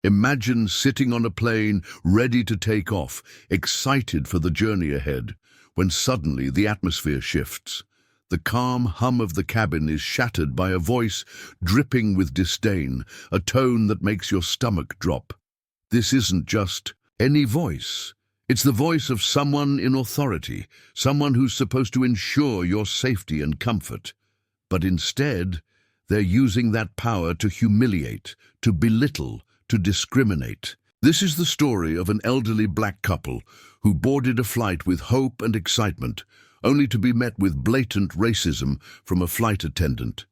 Imagine sitting on a plane, ready to take off, excited for the journey ahead, when suddenly the atmosphere shifts. The calm hum of the cabin is shattered by a voice dripping with disdain, a tone that makes your stomach drop. This isn't just any voice. It's the voice of someone in authority, someone who's supposed to ensure your safety and comfort. But instead, they're using that power to humiliate, to belittle, to discriminate. This is the story of an elderly black couple who boarded a flight with hope and excitement, only to be met with blatant racism from a flight attendant.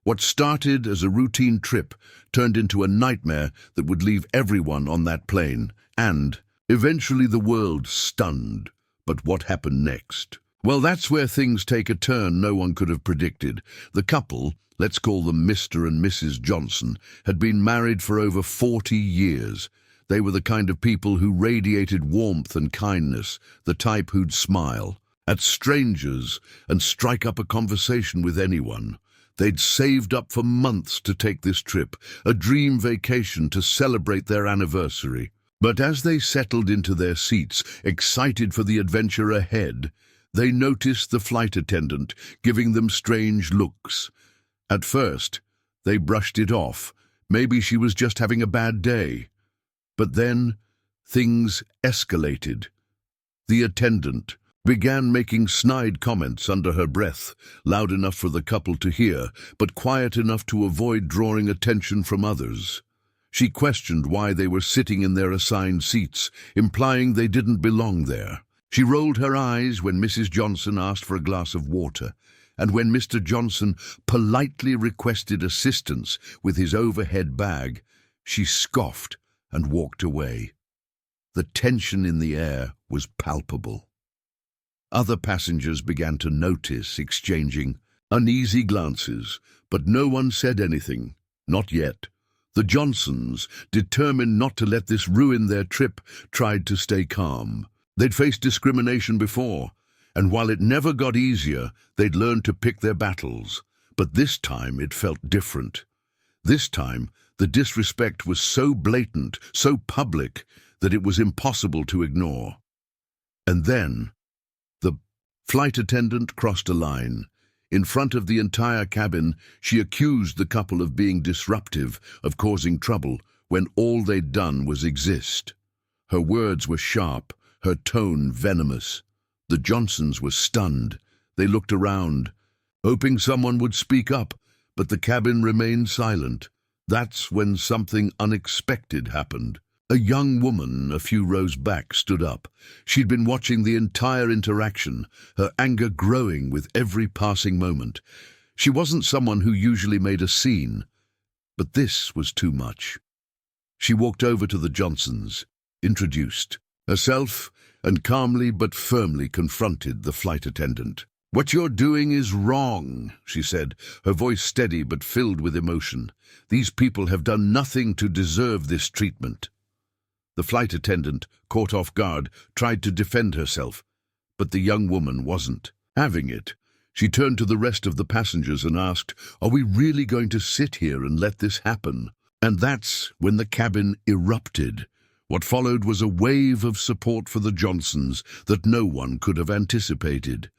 What started as a routine trip turned into a nightmare that would leave everyone on that plane, and eventually the world stunned. But what happened next? Well, that's where things take a turn no one could have predicted. The couple, let's call them Mr. and Mrs. Johnson, had been married for over 40 years. They were the kind of people who radiated warmth and kindness, the type who'd smile at strangers and strike up a conversation with anyone. They'd saved up for months to take this trip, a dream vacation to celebrate their anniversary. But as they settled into their seats, excited for the adventure ahead, they noticed the flight attendant giving them strange looks. At first, they brushed it off. Maybe she was just having a bad day. But then, things escalated. The attendant began making snide comments under her breath, loud enough for the couple to hear, but quiet enough to avoid drawing attention from others. She questioned why they were sitting in their assigned seats, implying they didn't belong there. She rolled her eyes when Mrs. Johnson asked for a glass of water, and when Mr. Johnson politely requested assistance with his overhead bag, she scoffed and walked away. The tension in the air was palpable. Other passengers began to notice, exchanging uneasy glances, but no one said anything. Not yet. The Johnsons, determined not to let this ruin their trip, tried to stay calm. They'd faced discrimination before, and while it never got easier, they'd learned to pick their battles. But this time it felt different. This time, the disrespect was so blatant, so public, that it was impossible to ignore. And then, the flight attendant crossed a line. In front of the entire cabin, she accused the couple of being disruptive, of causing trouble, when all they'd done was exist. Her words were sharp, her tone venomous. The Johnsons were stunned. They looked around, hoping someone would speak up, but the cabin remained silent. That's when something unexpected happened. A young woman a few rows back stood up. She'd been watching the entire interaction, her anger growing with every passing moment. She wasn't someone who usually made a scene, but this was too much. She walked over to the Johnsons, introduced herself, and calmly but firmly confronted the flight attendant. "What you're doing is wrong," she said, her voice steady but filled with emotion. "These people have done nothing to deserve this treatment." The flight attendant, caught off guard, tried to defend herself, but the young woman wasn't having it. She turned to the rest of the passengers and asked, "Are we really going to sit here and let this happen?" And that's when the cabin erupted. What followed was a wave of support for the Johnsons that no one could have anticipated.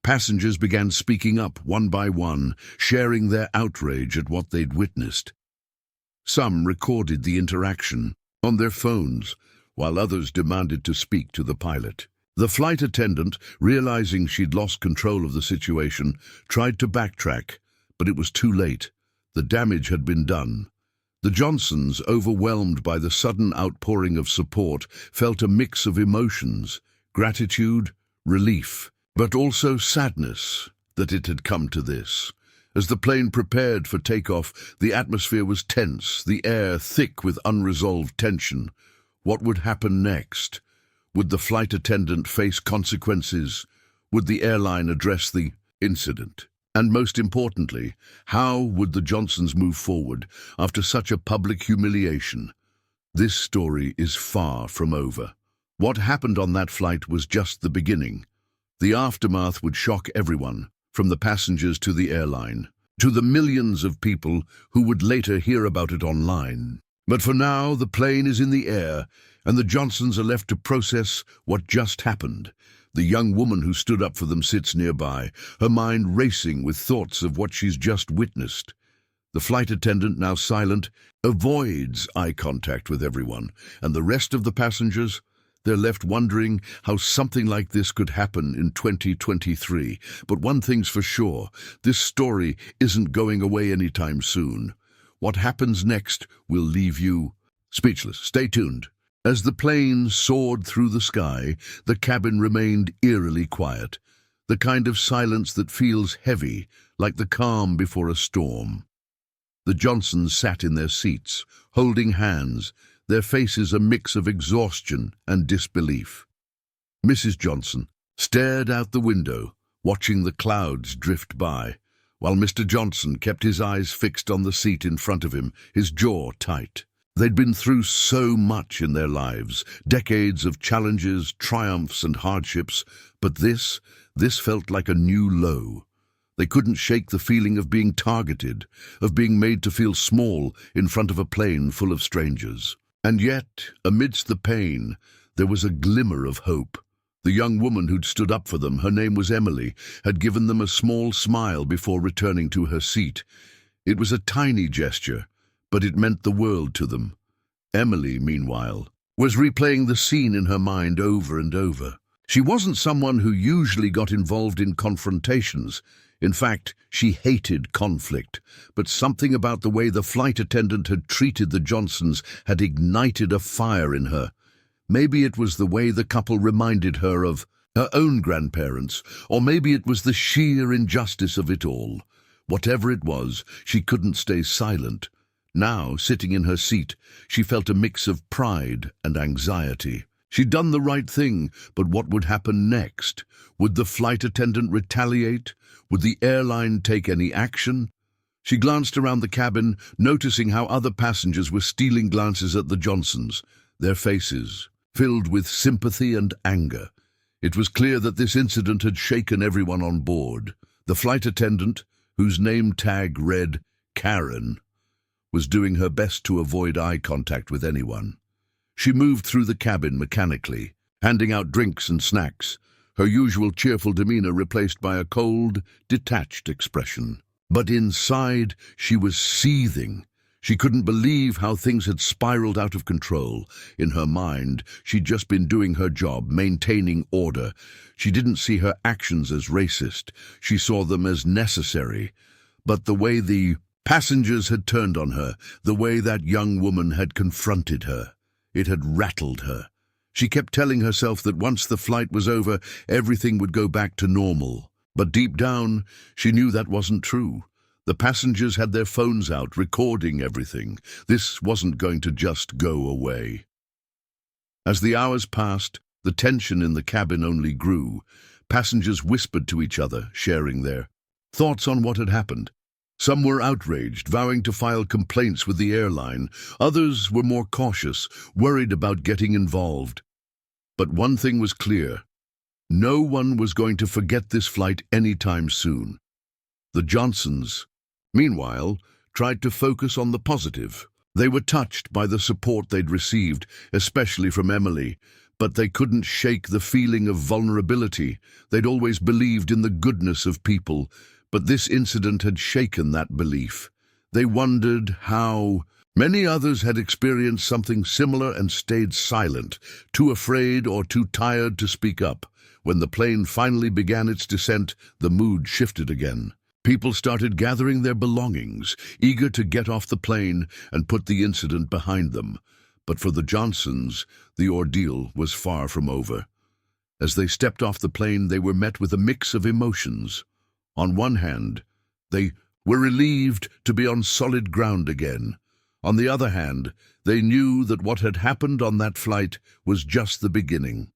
Passengers began speaking up one by one, sharing their outrage at what they'd witnessed. Some recorded the interaction on their phones, while others demanded to speak to the pilot. The flight attendant, realizing she'd lost control of the situation, tried to backtrack, but it was too late. The damage had been done. The Johnsons, overwhelmed by the sudden outpouring of support, felt a mix of emotions: gratitude, relief, but also sadness that it had come to this. As the plane prepared for takeoff, the atmosphere was tense, the air thick with unresolved tension. What would happen next? Would the flight attendant face consequences? Would the airline address the incident? And most importantly, how would the Johnsons move forward after such a public humiliation? This story is far from over. What happened on that flight was just the beginning. The aftermath would shock everyone, from the passengers to the airline, to the millions of people who would later hear about it online. But for now, the plane is in the air, and the Johnsons are left to process what just happened. The young woman who stood up for them sits nearby, her mind racing with thoughts of what she's just witnessed. The flight attendant, now silent, avoids eye contact with everyone, and the rest of the passengers, they're left wondering how something like this could happen in 2023. But one thing's for sure, this story isn't going away anytime soon. What happens next will leave you speechless. Stay tuned. As the plane soared through the sky, the cabin remained eerily quiet, the kind of silence that feels heavy, like the calm before a storm. The Johnsons sat in their seats, holding hands, their faces a mix of exhaustion and disbelief. Mrs. Johnson stared out the window, watching the clouds drift by, while Mr. Johnson kept his eyes fixed on the seat in front of him, his jaw tight. They'd been through so much in their lives, decades of challenges, triumphs and hardships, but this felt like a new low. They couldn't shake the feeling of being targeted, of being made to feel small in front of a plane full of strangers. And yet, amidst the pain, there was a glimmer of hope. The young woman who'd stood up for them, her name was Emily, had given them a small smile before returning to her seat. It was a tiny gesture, but it meant the world to them. Emily, meanwhile, was replaying the scene in her mind over and over. She wasn't someone who usually got involved in confrontations. In fact, she hated conflict, but something about the way the flight attendant had treated the Johnsons had ignited a fire in her. Maybe it was the way the couple reminded her of her own grandparents, or maybe it was the sheer injustice of it all. Whatever it was, she couldn't stay silent. Now, sitting in her seat, she felt a mix of pride and anxiety. She'd done the right thing, but what would happen next? Would the flight attendant retaliate? Would the airline take any action? She glanced around the cabin, noticing how other passengers were stealing glances at the Johnsons, their faces filled with sympathy and anger. It was clear that this incident had shaken everyone on board. The flight attendant, whose name tag read Karen, was doing her best to avoid eye contact with anyone. She moved through the cabin mechanically, handing out drinks and snacks, her usual cheerful demeanor replaced by a cold, detached expression. But inside, she was seething. She couldn't believe how things had spiraled out of control. In her mind, she'd just been doing her job, maintaining order. She didn't see her actions as racist. She saw them as necessary. But the way the passengers had turned on her, the way that young woman had confronted her, it had rattled her. She kept telling herself that once the flight was over, everything would go back to normal. But deep down, she knew that wasn't true. The passengers had their phones out, recording everything. This wasn't going to just go away. As the hours passed, the tension in the cabin only grew. Passengers whispered to each other, sharing their thoughts on what had happened. Some were outraged, vowing to file complaints with the airline. Others were more cautious, worried about getting involved. But one thing was clear. No one was going to forget this flight anytime soon. The Johnsons, meanwhile, tried to focus on the positive. They were touched by the support they'd received, especially from Emily, but they couldn't shake the feeling of vulnerability. They'd always believed in the goodness of people, but this incident had shaken that belief. They wondered how many others had experienced something similar and stayed silent, too afraid or too tired to speak up. When the plane finally began its descent, the mood shifted again. People started gathering their belongings, eager to get off the plane and put the incident behind them. But for the Johnsons, the ordeal was far from over. As they stepped off the plane, they were met with a mix of emotions. On one hand, they were relieved to be on solid ground again. On the other hand, they knew that what had happened on that flight was just the beginning.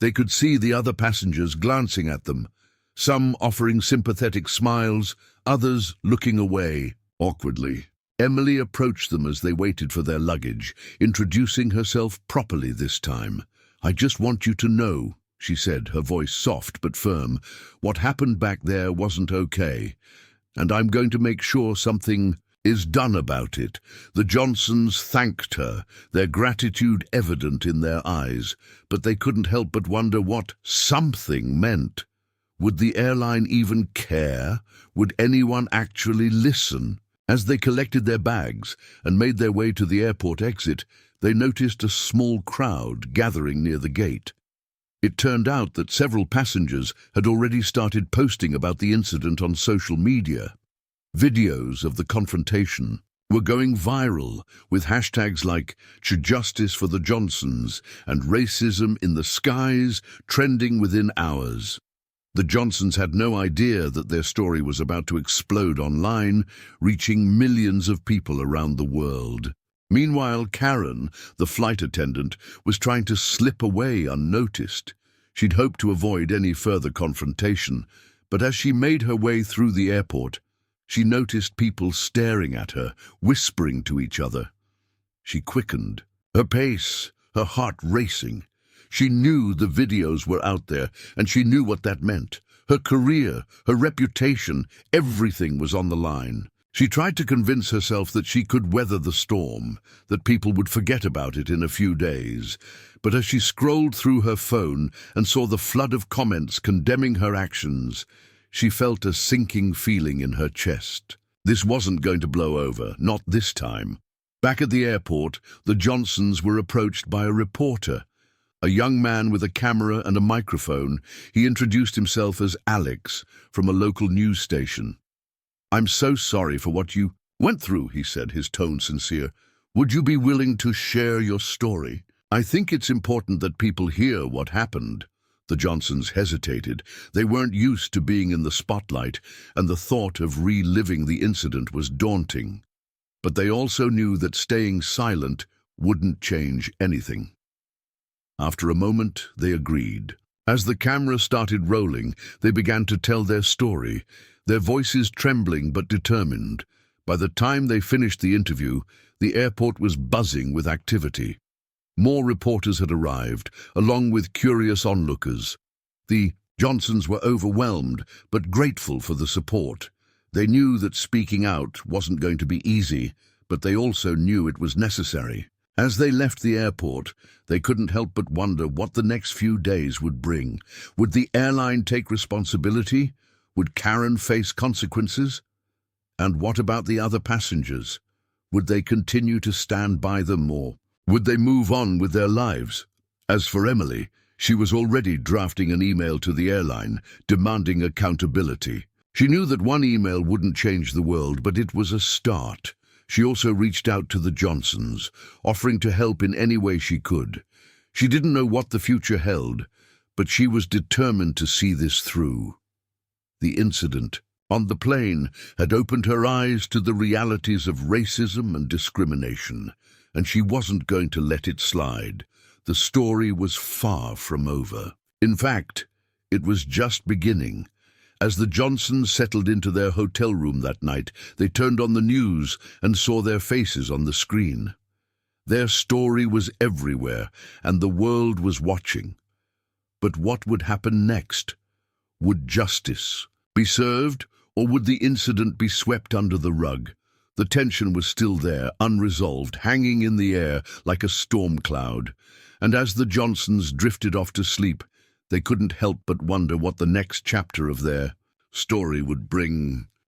They could see the other passengers glancing at them, some offering sympathetic smiles, others looking away awkwardly. Emily approached them as they waited for their luggage, introducing herself properly this time. "I just want you to know," she said, her voice soft but firm, "what happened back there wasn't okay, and I'm going to make sure something is done about it. The Johnsons thanked her, their gratitude evident in their eyes, but they couldn't help but wonder what something meant. Would the airline even care? Would anyone actually listen? As they collected their bags and made their way to the airport exit, they noticed a small crowd gathering near the gate. It turned out that several passengers had already started posting about the incident on social media. Videos of the confrontation were going viral, with hashtags like "Justice for the Johnsons" and "Racism in the Skies" trending within hours. The Johnsons had no idea that their story was about to explode online, reaching millions of people around the world. Meanwhile, Karen, the flight attendant, was trying to slip away unnoticed. She'd hoped to avoid any further confrontation, but as she made her way through the airport, she noticed people staring at her, whispering to each other. She quickened, her pace, her heart racing. She knew the videos were out there, and she knew what that meant. Her career, her reputation, everything was on the line. She tried to convince herself that she could weather the storm, that people would forget about it in a few days. But as she scrolled through her phone and saw the flood of comments condemning her actions, she felt a sinking feeling in her chest. This wasn't going to blow over, not this time. Back at the airport, the Johnsons were approached by a reporter. A young man with a camera and a microphone. He introduced himself as Alex from a local news station. "I'm so sorry for what you went through," he said, his tone sincere. "Would you be willing to share your story? I think it's important that people hear what happened." The Johnsons hesitated. They weren't used to being in the spotlight, and the thought of reliving the incident was daunting. But they also knew that staying silent wouldn't change anything. After a moment, they agreed. As the camera started rolling, they began to tell their story, their voices trembling but determined. By the time they finished the interview, the airport was buzzing with activity. More reporters had arrived, along with curious onlookers. The Johnsons were overwhelmed, but grateful for the support. They knew that speaking out wasn't going to be easy, but they also knew it was necessary. As they left the airport, they couldn't help but wonder what the next few days would bring. Would the airline take responsibility? Would Karen face consequences? And what about the other passengers? Would they continue to stand by them, or would they move on with their lives? As for Emily, she was already drafting an email to the airline, demanding accountability. She knew that one email wouldn't change the world, but it was a start. She also reached out to the Johnsons, offering to help in any way she could. She didn't know what the future held, but she was determined to see this through. The incident on the plane had opened her eyes to the realities of racism and discrimination, and she wasn't going to let it slide. The story was far from over. In fact, it was just beginning. As the Johnsons settled into their hotel room that night, they turned on the news and saw their faces on the screen. Their story was everywhere, and the world was watching. But what would happen next? Would justice be served, or would the incident be swept under the rug? The tension was still there, unresolved, hanging in the air like a storm cloud. And as the Johnsons drifted off to sleep, they couldn't help but wonder what the next chapter of their story would bring.